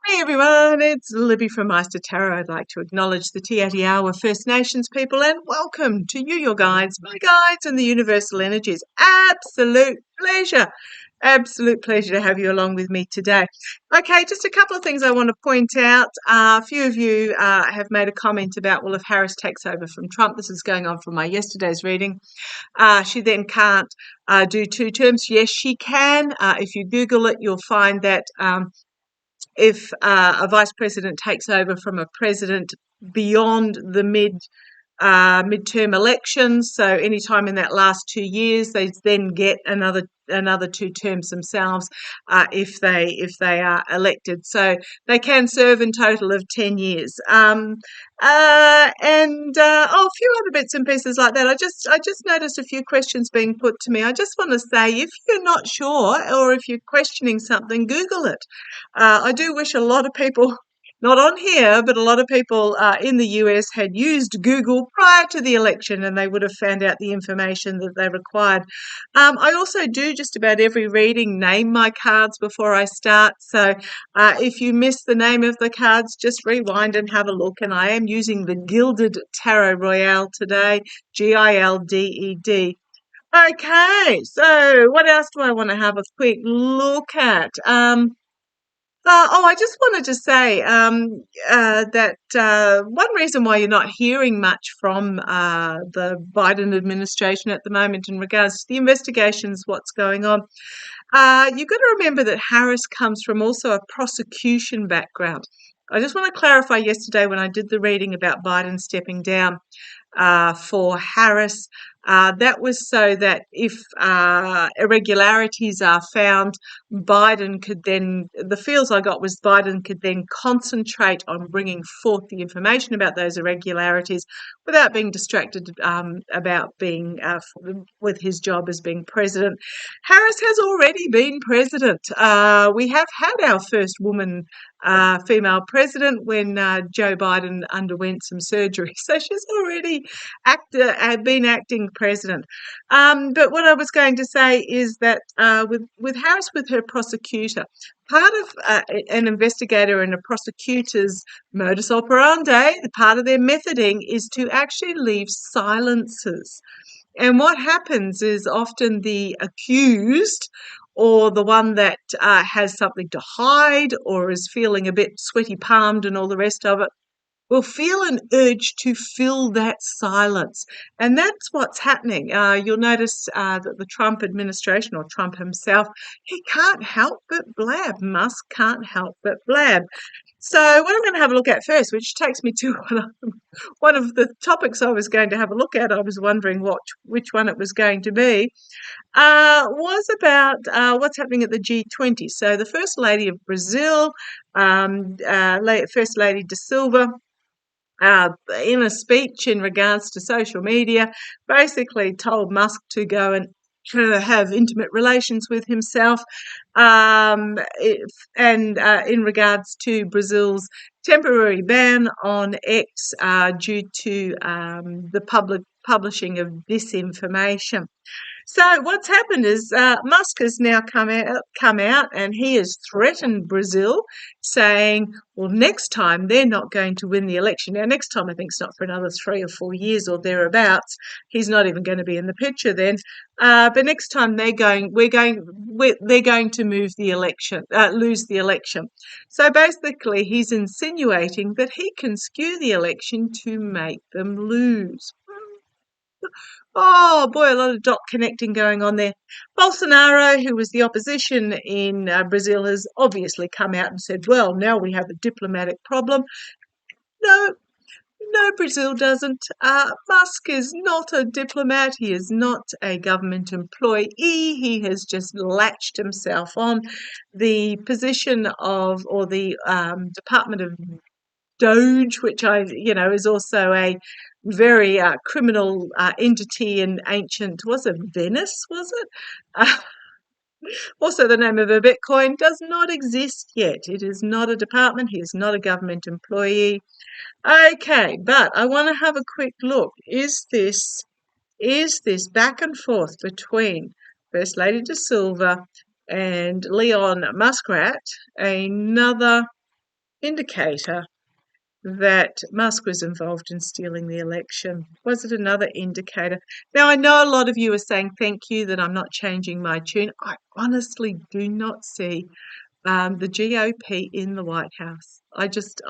Hey everyone, it's Libby from maighstirtarot. I'd like to acknowledge the Te Atiawa First Nations people and welcome to you, your guides, my guides, and the universal energies. Absolute pleasure to have you along with me today. Okay, just a couple of things I want to point out. A few of you have made a comment about, well, if Harris takes over from Trump, this is going on from my yesterday's reading, she then can't do two terms. Yes, she can. If you Google it, you'll find that if a vice president takes over from a president beyond the midterm elections, so anytime in that last 2 years, they then get another 2 terms themselves if they are elected. So they can serve in total of 10 years. A few other bits and pieces like that. I just noticed a few questions being put to me. I just want to say, if you're not sure or if you're questioning something, Google it. I do wish a lot of people, not on here, but a lot of people in the US had used Google prior to the election and they would have found out the information that they required. I also do just about every reading name my cards before I start. So if you miss the name of the cards, just rewind and have a look. And I am using the Gilded Tarot Royale today, Gilded. Okay, so what else do I want to have a quick look at? I just wanted to say that one reason why you're not hearing much from the Biden administration at the moment in regards to the investigations, what's going on, you've got to remember that Harris comes from also a prosecution background. I just want to clarify yesterday when I did the reading about Biden stepping down for Harris. That was so that if irregularities are found, the feels I got was Biden could then concentrate on bringing forth the information about those irregularities without being distracted about being with his job as being president. Harris has already been president. We have had our first woman female president when Joe Biden underwent some surgery. So she's already been acting president. But what I was going to say is that with Harris, with her prosecutor, part of an investigator and a prosecutor's modus operandi, the part of their methoding is to actually leave silences. And what happens is often the accused or the one that has something to hide or is feeling a bit sweaty palmed and all the rest of it will feel an urge to fill that silence. And that's what's happening. You'll notice that the Trump administration or Trump himself, he can't help but blab. Musk can't help but blab. So what I'm going to have a look at first, which takes me to one of the topics I was going to have a look at, I was wondering which one it was going to be, was about what's happening at the G20. So the First Lady of Brazil, First Lady de Silva, in a speech in regards to social media, basically told Musk to go and have intimate relations with himself, in regards to Brazil's temporary ban on X due to the public publishing of disinformation. So what's happened is Musk has now come out and he has threatened Brazil, saying, well, next time they're not going to win the election. Now, next time I think it's not for another 3 or 4 years or thereabouts. He's not even going to be in the picture then. But next time they're going to lose the election. So basically, he's insinuating that he can skew the election to make them lose. Oh boy, a lot of dot connecting going on there. Bolsonaro, who was the opposition in Brazil, has obviously come out and said, well, now we have a diplomatic problem. No, Brazil doesn't. Musk is not a diplomat. He is not a government employee. He has just latched himself on the position of, or the Department of Doge, which is also a very criminal entity in ancient, was it Venice, was it? Also, the name of a Bitcoin does not exist yet. It is not a department. He is not a government employee. Okay, but I want to have a quick look. Is this back and forth between First Lady de Silva and Leon Muskrat another indicator that Musk was involved in stealing the election? Was it another indicator? Now, I know a lot of you are saying thank you that I'm not changing my tune. I honestly do not see the GOP in the White House. I just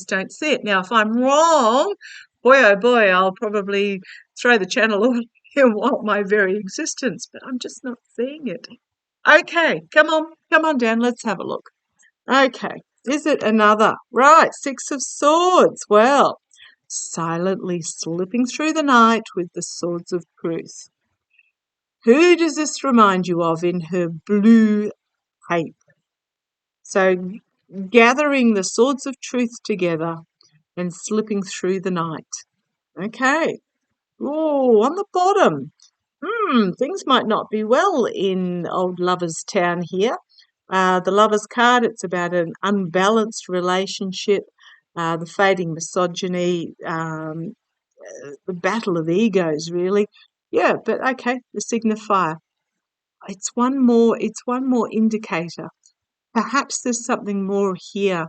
don't see it. Now, if I'm wrong, boy, oh boy, I'll probably throw the channel on and want my very existence, but I'm just not seeing it. Okay, come on down, let's have a look. Okay, is it another? Right, Six of Swords. Well, silently slipping through the night with the swords of truth. Who does this remind you of in her blue cape? So, gathering the swords of truth together and slipping through the night. Okay. Oh, on the bottom. Things might not be well in old Lover's Town here. The Lover's card, it's about an unbalanced relationship, the fading misogyny, the battle of egos, really. Yeah, but okay, the signifier. It's one more indicator. Perhaps there's something more here.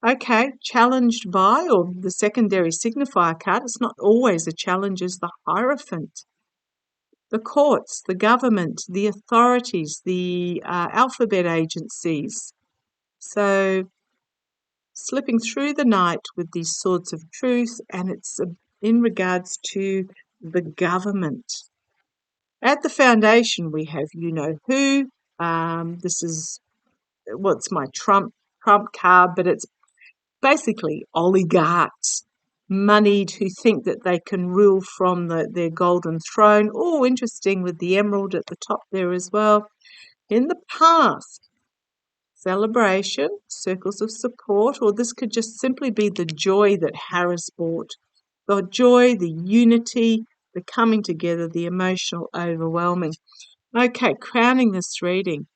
Okay, challenged by, or the secondary signifier card, it's not always a challenge, is the Hierophant. The courts, the government, the authorities, the alphabet agencies. So, slipping through the night with these swords of truth, and it's in regards to the government. At the foundation, we have you know who. This is what's my trump card, but it's basically oligarchs, moneyed, who think that they can rule from their golden throne. Oh, interesting, with the emerald at the top there as well. In the past, celebration, circles of support, or this could just simply be the joy that Harris brought. The joy, the unity, the coming together, the emotional overwhelming. Okay, crowning this reading,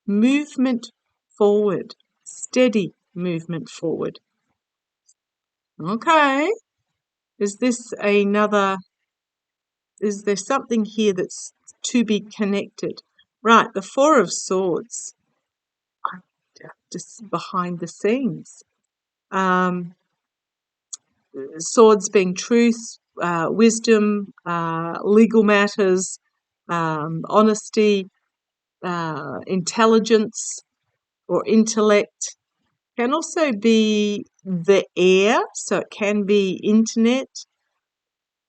movement forward, steady movement forward. Okay, is there something here that's to be connected? Right, the Four of Swords, just behind the scenes. Swords being truth, wisdom, legal matters, honesty, intelligence or intellect. Can also be the air, so it can be internet.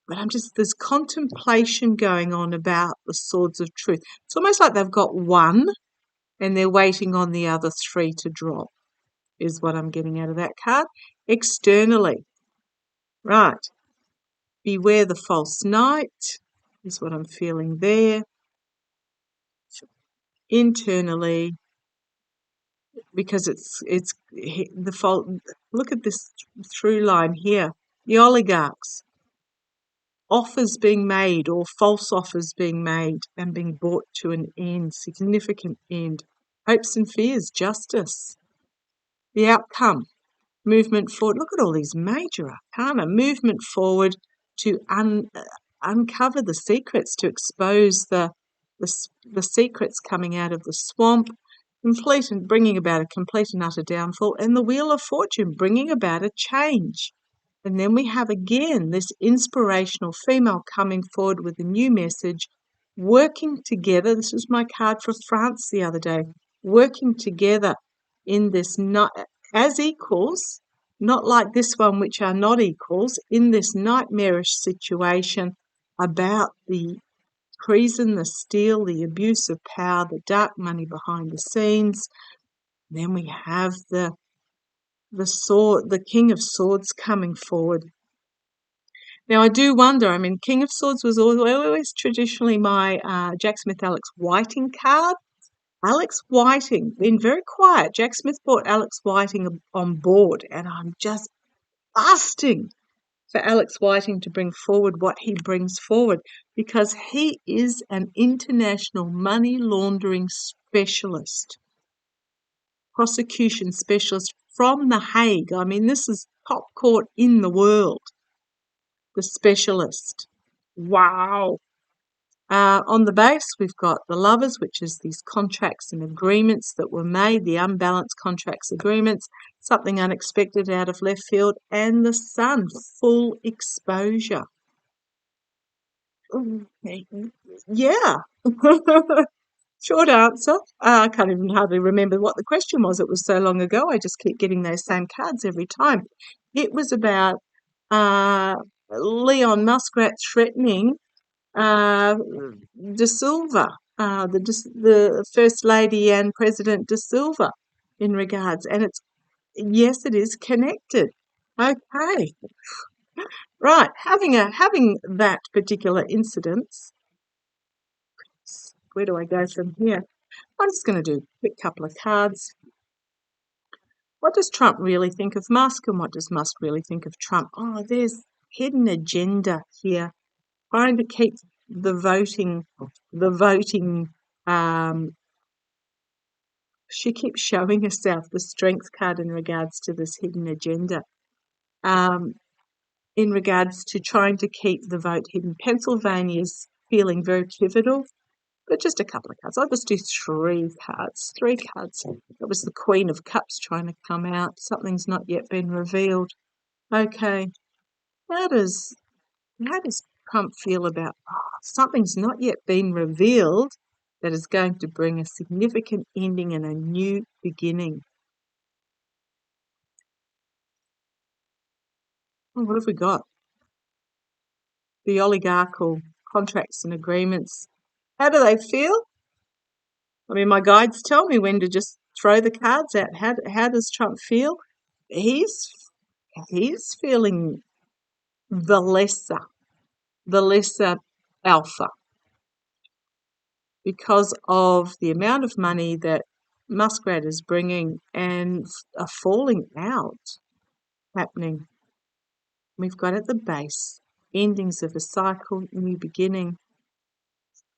But there's contemplation going on about the swords of truth. It's almost like they've got one and they're waiting on the other three to drop, is what I'm getting out of that card. Externally, right, beware the false knight, is what I'm feeling there. Internally, because it's the fault. Look at this through line here. The oligarchs, offers being made or false offers being made and being brought to an end, significant end. Hopes and fears, justice. The outcome, movement forward. Look at all these major arcana. Movement forward to uncover the secrets, to expose the secrets coming out of the swamp, bringing about a complete and utter downfall, and the Wheel of Fortune, bringing about a change. And then we have again this inspirational female coming forward with a new message, working together. This was my card for France the other day. Working together in this, not as equals, not like this one, which are not equals, in this nightmarish situation about the treason, the steal, the abuse of power, the dark money behind the scenes. Then we have the sword, the King of Swords coming forward. Now I do wonder, King of Swords was always traditionally my Jack Smith Alex Whiting card. Alex Whiting, been very quiet. Jack Smith brought Alex Whiting on board, and I'm just busting for Alex Whiting to bring forward what he brings forward, because he is an international money laundering specialist, prosecution specialist from The Hague. This is top court in the world. The specialist. Wow. On the base, we've got the Lovers, which is these contracts and agreements that were made, the unbalanced contracts, agreements, something unexpected out of left field, and the Sun, full exposure. Yeah. Short answer. I can't even hardly remember what the question was. It was so long ago. I just keep getting those same cards every time. It was about Leon Muskrat threatening De Silva, the First Lady and President De Silva, in regards, and yes, it is connected. Okay, right. Having that particular incident, where do I go from here? I'm just going to do a quick couple of cards. What does Trump really think of Musk, and what does Musk really think of Trump? Oh, there's hidden agenda here, trying to keep the voting. She keeps showing herself the Strength card in regards to this hidden agenda, in regards to trying to keep the vote hidden. Pennsylvania's feeling very pivotal, but just a couple of cards. I'll just do three cards. It was the Queen of Cups trying to come out. Something's not yet been revealed. Okay, how does Trump feel about something's not yet been revealed that is going to bring a significant ending and a new beginning? Oh, what have we got? The oligarchical contracts and agreements. How do they feel? I mean, my guides tell me when to just throw the cards out. How does Trump feel? He's feeling the lesser alpha, because of the amount of money that Muskrat is bringing and a falling out happening. We've got at the base endings of a cycle, new beginning.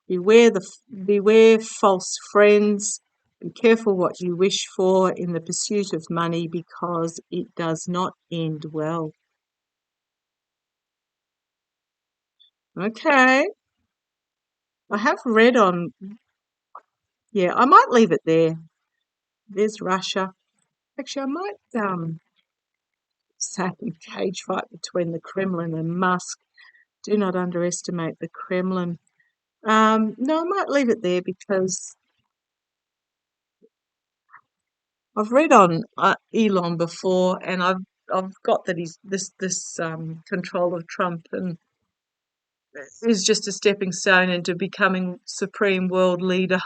Beware false friends. Be careful what you wish for in the pursuit of money, because it does not end well. Okay. I have read on, yeah, I might leave it there. There's Russia. Actually, I might say cage fight between the Kremlin and Musk. Do not underestimate the Kremlin. No, I might leave it there, because I've read on Elon before, and I've got that he's this control of Trump and is just a stepping stone into becoming supreme world leader.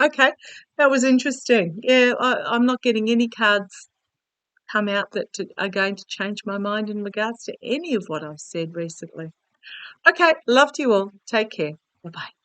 Okay, that was interesting. Yeah, I'm not getting any cards come out that are going to change my mind in regards to any of what I've said recently. Okay, love to you all. Take care. Bye bye.